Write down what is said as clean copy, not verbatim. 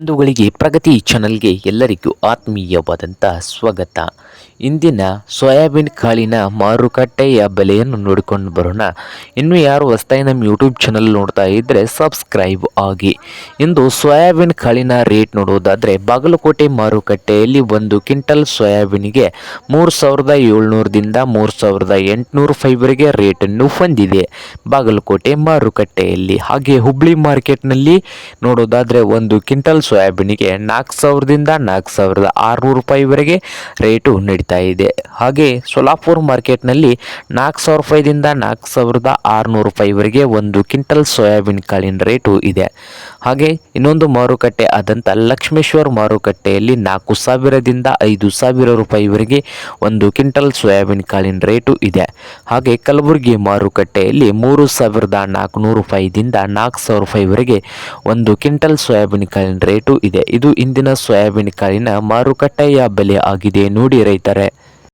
ಬಂಧುಗಳಿಗೆ ಪ್ರಗತಿ ಚಾನಲ್ಗೆ ಎಲ್ಲರಿಗೂ ಆತ್ಮೀಯವಾದಂತಹ ಸ್ವಾಗತ. ಇಂದಿನ ಸೋಯಾಬೀನ್ ಕಾಳಿನ ಮಾರುಕಟ್ಟೆಯ ಬೆಲೆಯನ್ನು ನೋಡಿಕೊಂಡು ಬರೋಣ. ಇನ್ನು ಯಾರು ಹೊಸದಾಗಿ ನಮ್ಮ ಯೂಟ್ಯೂಬ್ ಚಾನಲ್ ನೋಡ್ತಾ ಇದ್ದರೆ ಸಬ್ಸ್ಕ್ರೈಬ್ ಆಗಿ. ಇಂದು ಸೋಯಾಬೀನ್ ಕಾಳಿನ ರೇಟ್ ನೋಡುವುದಾದರೆ ಬಾಗಲಕೋಟೆ ಮಾರುಕಟ್ಟೆಯಲ್ಲಿ ಒಂದು ಕ್ವಿಂಟಲ್ ಸೋಯಾಬೀನಿಗೆ 3700ದಿಂದ 3800 ರೂಪಾಯಿವರೆಗೆ ರೇಟನ್ನು ಹೊಂದಿದೆ ಬಾಗಲಕೋಟೆ ಮಾರುಕಟ್ಟೆಯಲ್ಲಿ. ಹಾಗೆ ಹುಬ್ಳಿ ಮಾರ್ಕೆಟ್ನಲ್ಲಿ ನೋಡೋದಾದರೆ ಒಂದು ಕ್ವಿಂಟಲ್ ಸೋಯಾಬೀನಿಗೆ 4000ದಿಂದ 4600 ರೂಪಾಯಿವರೆಗೆ ರೇಟು ನಡೀತಾ ಇದೆ. ಹಾಗೆ ಸೋಲಾಪುರ ಮಾರ್ಕೆಟ್ನಲ್ಲಿ 4000 ರೂಪಾಯಿದಿಂದ 4600 ರೂಪಾಯಿವರೆಗೆ ಒಂದು ಕ್ವಿಂಟಲ್ ಸೋಯಾಬೀನ್ ಕಾಳಿನ ರೇಟು ಇದೆ. ಹಾಗೆ ಇನ್ನೊಂದು ಮಾರುಕಟ್ಟೆ ಆದಂಥ ಲಕ್ಷ್ಮೇಶ್ವರ ಮಾರುಕಟ್ಟೆಯಲ್ಲಿ 4000ದಿಂದ 5000 ರೂಪಾಯಿವರೆಗೆ ಒಂದು ಕ್ವಿಂಟಲ್ ಸೋಯಾಬೀನ್ ಕಾಳಿನ ರೇಟು ಇದೆ. ಹಾಗೆ ಕಲಬುರಗಿ ಮಾರುಕಟ್ಟೆಯಲ್ಲಿ 3400 ರೂಪಾಯಿದಿಂದ 4000 ರೂಪಾಯಿವರೆಗೆ ಒಂದು ಕ್ವಿಂಟಲ್ ಸೋಯಾಬೀನ್ ಕಾಳಿನ ರೇಟು ಇದೆ. ಇದು ಇಂದಿನ ಸೋಯಾಬೀನ್ ಕಾಳಿನ ಮಾರುಕಟ್ಟೆಯ ಬೆಲೆ ಆಗಿದೆ ನೋಡಿ ರೈತರೆ.